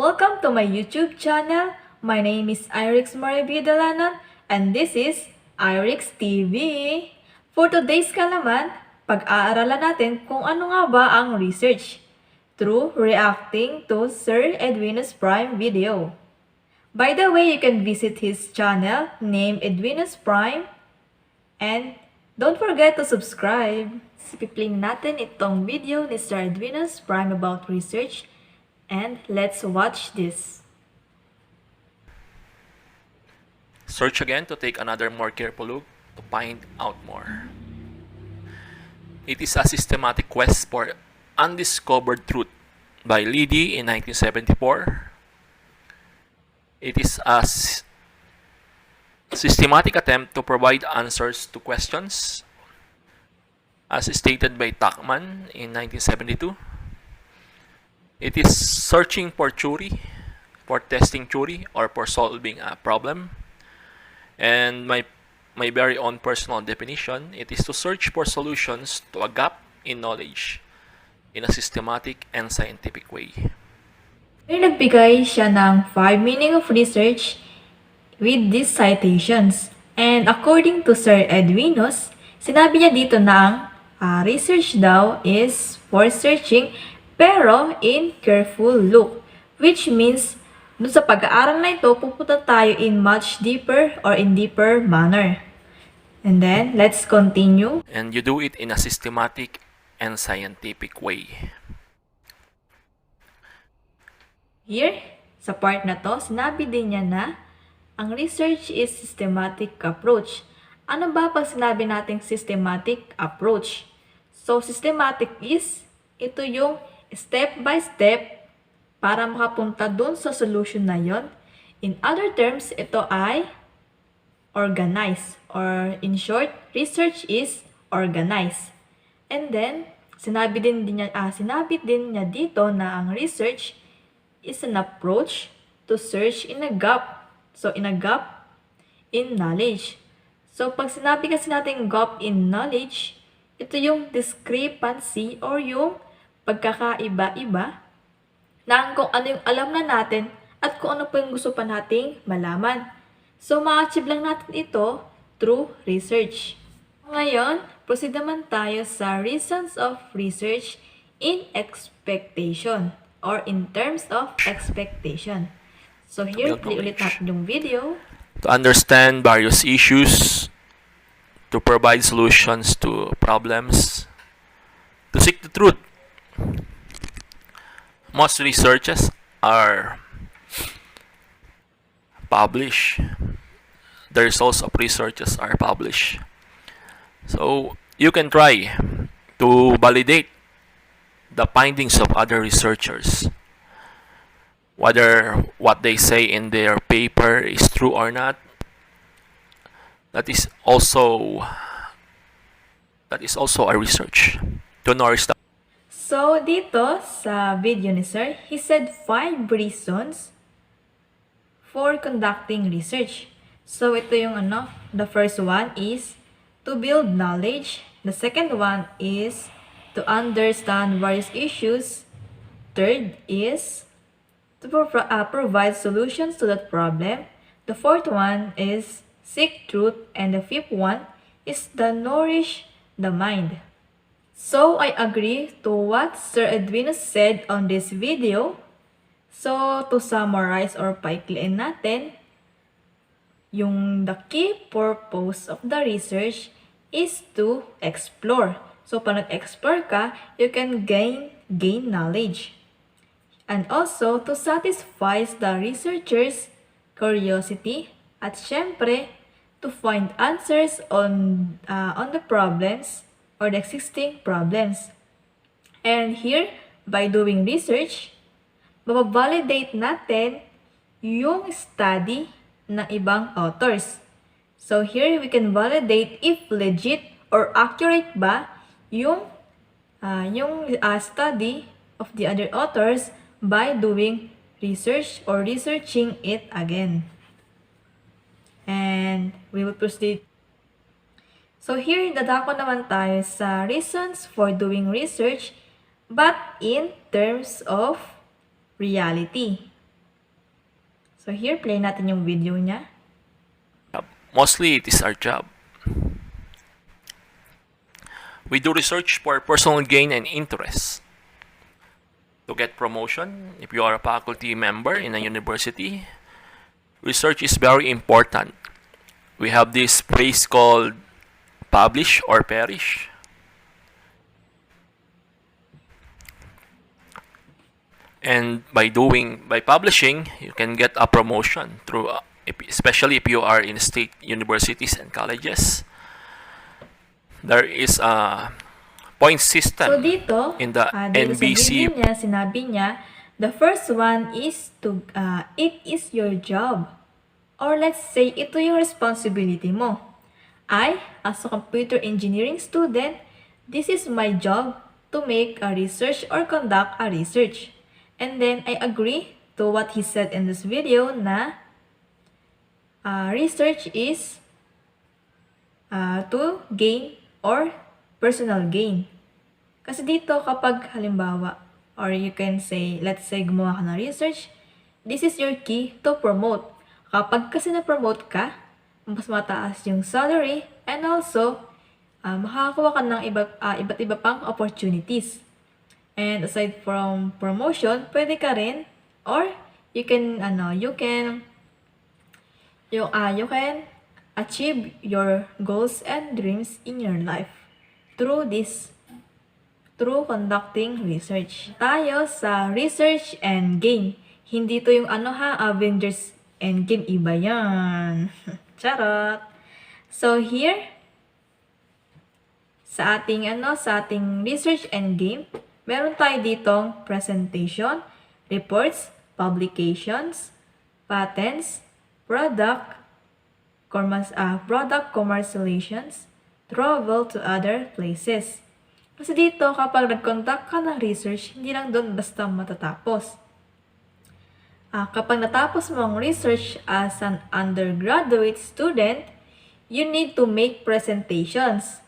Welcome to my YouTube channel. My name is Iriks and this is Iriks TV. For today's kalaman, pag-aaralan natin kung ano nga ba ang research through reacting to Sir Edwinus Prime video. By the way, you can visit his channel named Edwinus Prime and don't forget to subscribe. Sipiplay natin itong video ni Sir Edwinus Prime about research. And let's watch this. Search again to take another more careful look to find out more. It is a systematic quest for undiscovered truth by Liddy in 1974. It is a systematic attempt to provide answers to questions, as stated by Tuckman in 1972. It is searching for theory, for testing theory, or for solving a problem. And my very own personal definition, it is to search for solutions to a gap in knowledge in a systematic and scientific way. Nagbigay siya ng 5 meaning of research with these citations. And according to Sir Edwinus, sinabi niya dito na ang research daw is for searching pero in careful look, which means dun sa pag-aaral na ito, pupunta tayo in much deeper or in deeper manner. And then, let's continue. And you do it in a systematic and scientific way. Here, sa part na to, sinabi din niya na ang research is systematic approach. Ano ba pag sinabi nating systematic approach? So, systematic is, ito yung step by step para makapunta dun sa solution na yon. In other terms, ito ay organized, or in short, research is organized. And then, sinabi din niya dito na ang research is an approach to search in a gap. So, in a gap in knowledge. So, pag sinabi kasi natin gap in knowledge, ito yung discrepancy or yung pagkakaiba-iba ng kung ano yung alam na natin at kung ano po yung gusto pa nating malaman. So, ma-achieve lang natin ito through research. Ngayon, proceed naman tayo sa reasons of research in expectation or in terms of expectation. So, here, play ulit natin yung video. To understand various issues, to provide solutions to problems, to seek the truth. Most researches are published. The results of researches are published. So you can try to validate the findings of other researchers, whether what they say in their paper is true or not. That is also a research to nourish the. So, dito sa video ni Sir, he said 5 reasons for conducting research. So, ito yung the first one is to build knowledge. The second one is to understand various issues. Third is to provide solutions to that problem. The fourth one is seek truth. And the fifth one is to nourish the mind. So, I agree to what Sir Edwinus said on this video. So, to summarize or paikliin natin, the key purpose of the research is to explore. So, pag nag-explore ka, you can gain knowledge. And also, to satisfy the researcher's curiosity at syempre, to find answers on the problems or the existing problems. And here, by doing research, mababalidate natin yung study ng ibang authors. So here, we can validate if legit or accurate ba yung study of the other authors by doing research or researching it again. And we will proceed. So here, dadako naman tayo sa reasons for doing research but in terms of reality. So here, play natin yung video niya. Mostly, it is our job. We do research for personal gain and interest. To get promotion, if you are a faculty member in a university, research is very important. We have this phrase called publish or perish. And by publishing, you can get a promotion through, especially if you are in state universities and colleges. There is a point system So dito, in the dito sa NBC. video niya, sinabi niya, the first one is to, it is your job. Or let's say, ito yung responsibility mo. I, as a computer engineering student, this is my job to make a research or conduct a research. And then I agree to what he said in this video na research is to gain or personal gain. Kasi dito kapag halimbawa, or you can say, let's say gumawa ka ng research, this is your key to promote. Kapag kasi na-promote ka, mas mataas yung salary and also makakakuha ka ng iba't iba pang opportunities. And aside from promotion, pwede ka rin or you can achieve your goals and dreams in your life through conducting research. Tayo sa research and gain. Hindi to yung Avengers Endgame, iba yan. Charot. So here, sa ating research and gain, meron tayo ditong presentation, reports, publications, patents, product commercializations, travel to other places. Kasi dito, kapag nag-conduct ka ng research, hindi lang doon basta matatapos. Kapag natapos mo ang research as an undergraduate student, you need to make presentations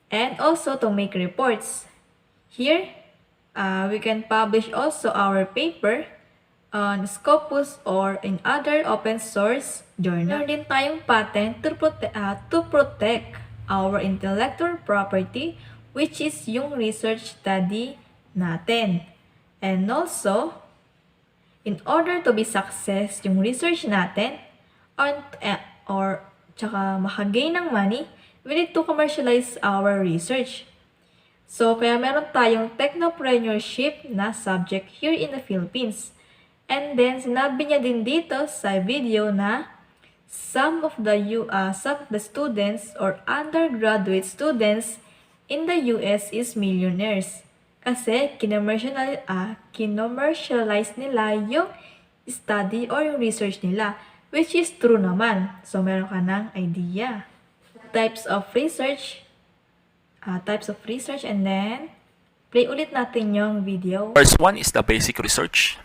and also to make reports. Here, we can publish also our paper on Scopus or in other open source journal. Meron din tayong patent to protect our intellectual property, which is yung research study natin. And also, in order to be success yung research natin, or tsaka makagain ng money, we need to commercialize our research. So, kaya meron tayong technopreneurship na subject here in the Philippines. And then, sinabi niya din dito sa video na some of the students or undergraduate students in the US is millionaires. Kasi kinommercialize nila yung study or yung research nila, which is true naman. So, meron ka ng idea. Types of research, and then, play ulit natin yung video. First one is the basic research.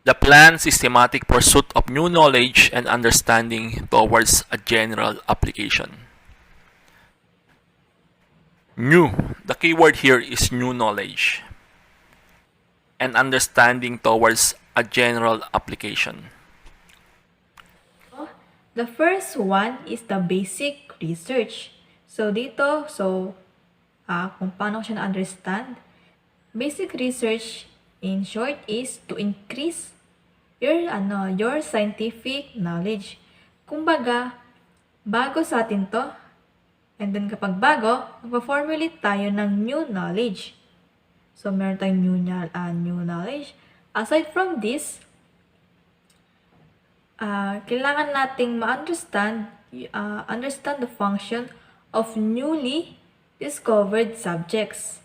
The planned systematic pursuit of new knowledge and understanding towards a general application. New. The keyword here is new knowledge and understanding towards a general application. The first one is the basic research. So dito, kung paano siya na-understand, basic research in short is to increase your scientific knowledge. Kumbaga, bago sa atin to, and then kapag bago, magpa-formulate tayo ng new knowledge. So, meron tayong new knowledge. Aside from this, kailangan nating understand the function of newly discovered subjects.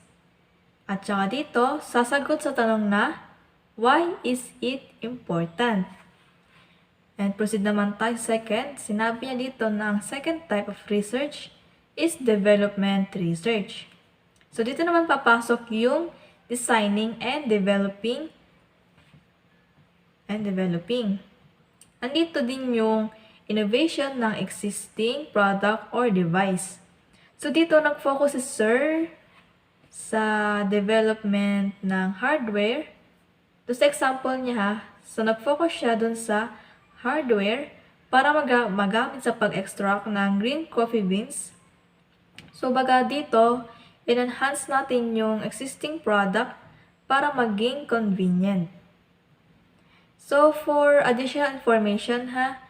At saka dito, sasagot sa tanong na, why is it important? And proceed naman tayo second. Sinabi niya dito na ang second type of research is development research. So, dito naman papasok yung designing and developing. Andito din yung innovation ng existing product or device. So, dito nag-focus si Sir sa development ng hardware Doon sa example niya ha, so nag-focus siya dun sa hardware para magamit sa pag-extract ng green coffee beans. So baga dito, in-enhance natin yung existing product para maging convenient. So for additional information ha,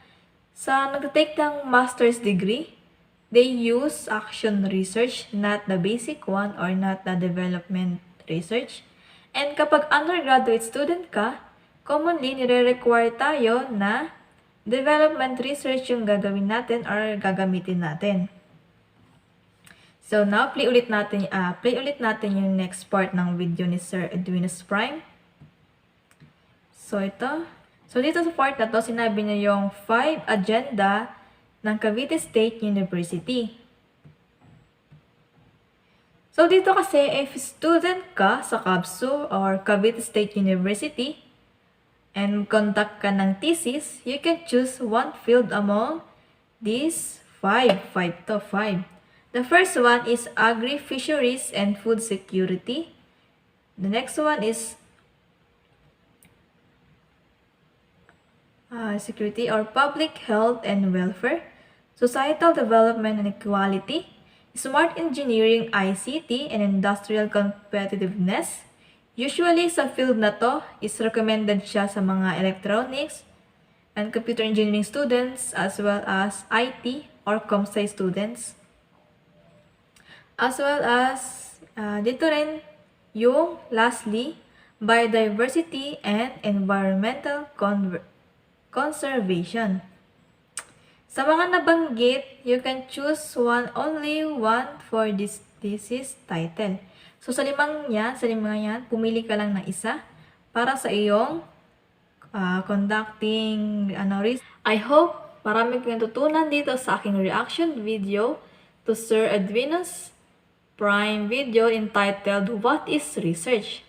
sa nag-take ng master's degree, they use action research, not the basic one or not the development research. And kapag undergraduate student ka, commonly nire-require tayo na development research yung gagawin natin or gagamitin natin. So now, play ulit natin yung next part ng video ni Sir Edwinus Prime. So ito. So dito sa part na to, sinabi niya yung 5 agenda ng Cavite State University. So dito kasi, if student ka sa CABSU or Cavite State University and conduct ka ng thesis, you can choose one field among these 5. 5 to 5. The first one is agri-fisheries and food security. The next one is security or public health and welfare, societal development and equality, smart engineering, ICT, and industrial competitiveness. Usually sa field na to is recommended siya sa mga electronics and computer engineering students as well as IT or ComSci students. As well as dito rin yung lastly, biodiversity and environmental conservation. Sa mga nabanggit, you can choose only one for this thesis title. So sa limang yan, pumili ka lang ng isa para sa iyong conducting research. I hope marami kayong natutunan dito sa aking reaction video to Sir Edwinus Prime video entitled What is Research?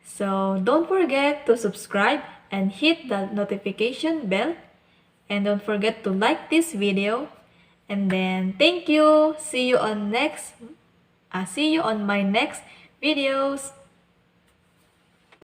So don't forget to subscribe and hit the notification bell. And don't forget to like this video. And then thank you. See you on my next videos.